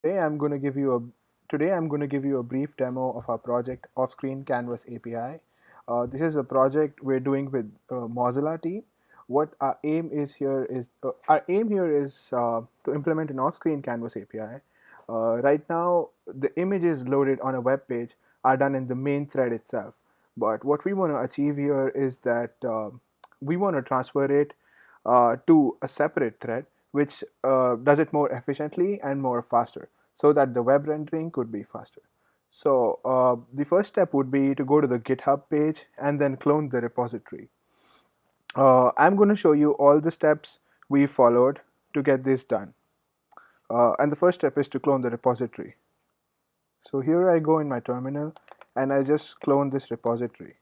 Today I'm going to give you a brief demo of our project OffscreenCanvasAPI. This is a project we're doing with Mozilla team. What our aim here is to implement an off-screen Canvas API. Right now, the images loaded on a web page are done in the main thread itself. But what we want to achieve here is that we want to transfer it to a separate thread, which does it more efficiently and more faster, so that the web rendering could be faster. So the first step would be to go to the GitHub page and then clone the repository. I'm going to show you all the steps we followed to get this done. And the first step is to clone the repository. So here I go in my terminal and I just clone this repository.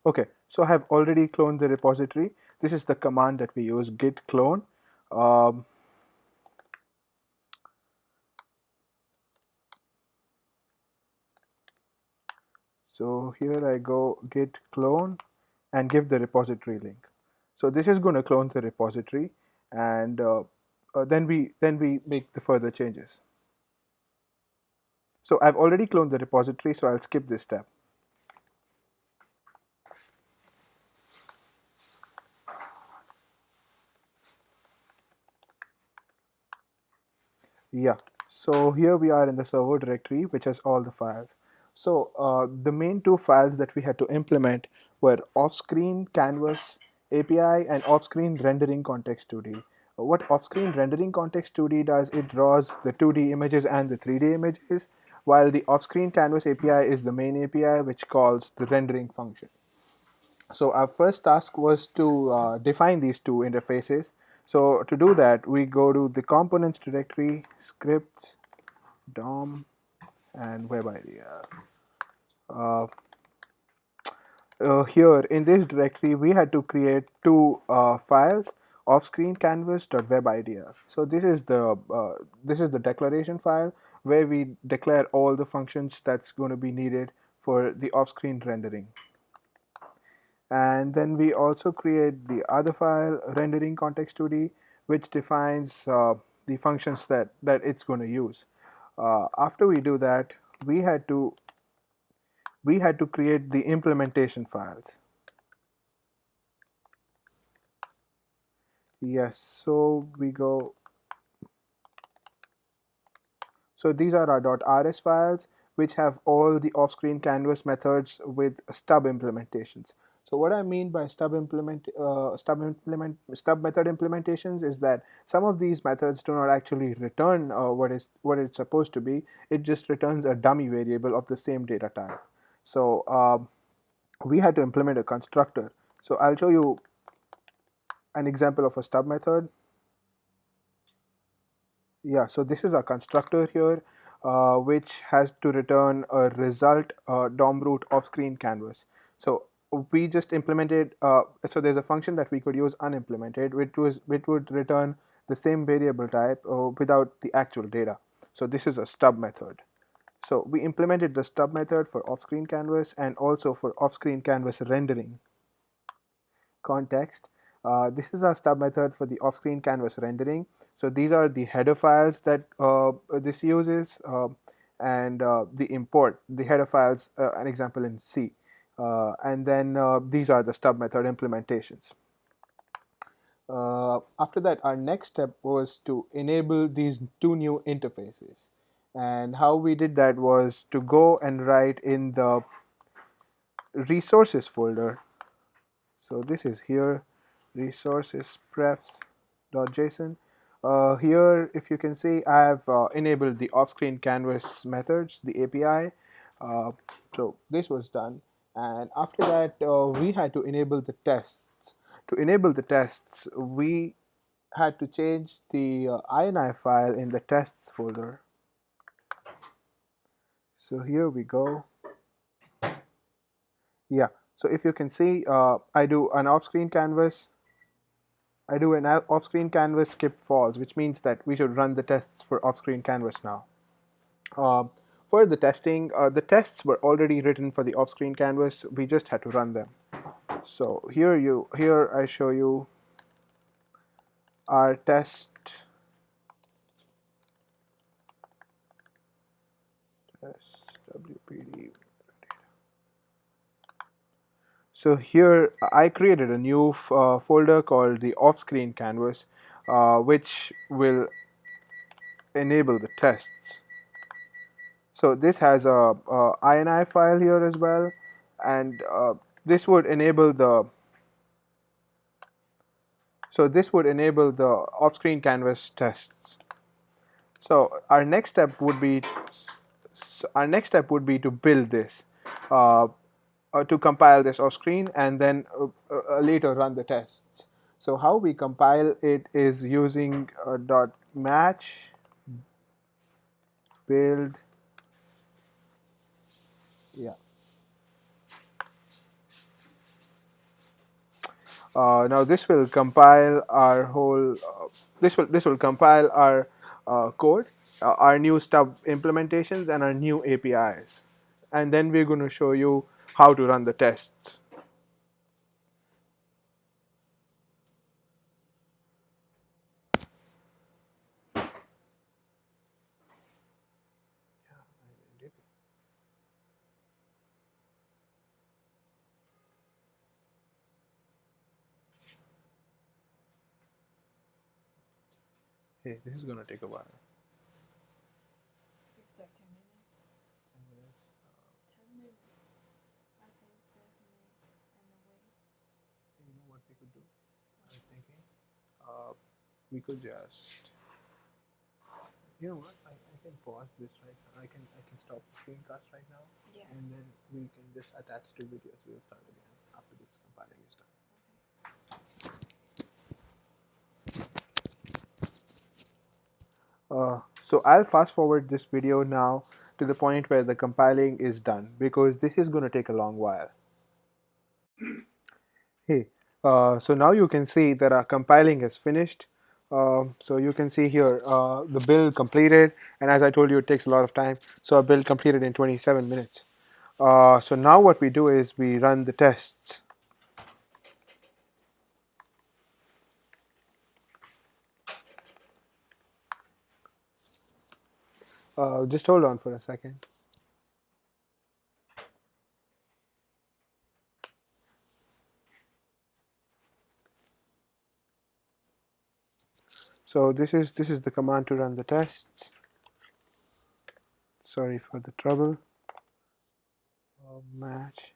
Okay, so I have already cloned the repository. This is the command that we use, git clone. Um, so here I go git clone and give the repository link. So this is going to clone the repository, and then we make the further changes. So I've already cloned the repository, so I'll skip this step. Yeah, so here we are in the server directory, which has all the files. So the main two files that we had to implement were off-screen canvas API and off-screen rendering context 2D. What off-screen rendering context 2D does, it draws the 2D images and the 3D images, while the off-screen canvas API is the main API which calls the rendering function. So our first task was to define these two interfaces. So to do that, we go to the components directory, scripts, DOM, and web idea. Here in this directory, we had to create two files, offscreencanvas.webidea. So this is the declaration file where we declare all the functions that's going to be needed for the off-screen rendering. And then we also create the other file, rendering context 2D, which defines the functions that it's going to use. After we do that, we had to create the implementation files. Yes, so we go. So these are our .rs files, which have all the off-screen canvas methods with stub implementations. So what I mean by stub method implementations is that some of these methods do not actually return what it's supposed to be. It just returns a dummy variable of the same data type. So we had to implement a constructor. So I'll show you an example of a stub method. Yeah, so this is our constructor here, which has to return a result DOM root off screen canvas. So we just implemented, so there's a function that we could use unimplemented, which would return the same variable type without the actual data. So this is a stub method. So we implemented the stub method for off-screen canvas and also for off-screen canvas rendering context. This is our stub method for the off-screen canvas rendering. So these are the header files that this uses, and the import, the header files, an example in C. And then these are the stub method implementations. After that, our next step was to enable these two new interfaces. And how we did that was to go and write in the resources folder. So this is here, resources prefs.json. Here, if you can see, I have enabled the off-screen canvas methods, the API. So this was done. And after that, we had to enable the tests. To enable the tests, we had to change the ini file in the tests folder. So here we go. Yeah, so if you can see, I do an off-screen canvas skip false, which means that we should run the tests for off-screen canvas now. For the testing, the tests were already written for the off-screen canvas. We just had to run them. So here I show you our test WPD. So here I created a new folder called the off-screen canvas, which will enable the tests. So this has a INI file here as well, and this would enable the off-screen canvas tests. So our next step would be to build this, to compile this off screen, and then later run the tests. So how we compile it is using .match build. Yeah. Now this will compile our whole. This will compile our code, our new stub implementations, and our new APIs, and then we're going to show you how to run the tests. Hey, this is going to take a while. It's like 10 minutes. 10 minutes. 10 minutes. I think 7 minutes and away. You know what we could do? I was thinking we could just, you know what? I can pause this right now. I can stop the screencast right now, Yeah. and then we can just attach two videos. We'll start again after this compiling is done. So I'll fast forward this video now to the point where the compiling is done, because this is going to take a long while. Hey, so now you can see that our compiling is finished. So you can see here the build completed, and as I told you, it takes a lot of time. So our build completed in 27 minutes. So now what we do is we run the tests. Just hold on for a second. So this is the command to run the tests. Sorry for the trouble. Match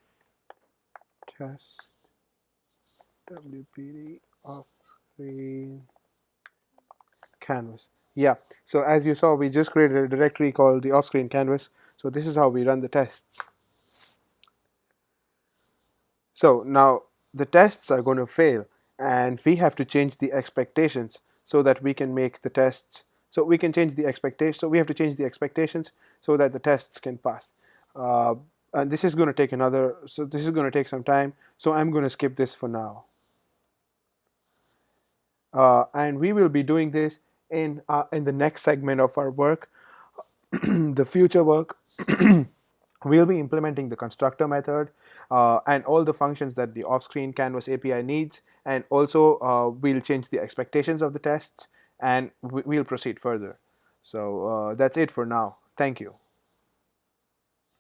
test WPD off screen canvas. Yeah, so as you saw, we just created a directory called the off-screen canvas. So this is how we run the tests. So now the tests are going to fail, and we have to change the expectations so that we can make the tests. So we can change the expectations. So we have to change the expectations so that the tests can pass. And this is going to take this is going to take some time. So I'm going to skip this for now. And we will be doing this in the next segment of our work, the future work. We'll be implementing the constructor method and all the functions that the off-screen Canvas API needs, and also we'll change the expectations of the tests, and we'll proceed further. So that's it for now. Thank you.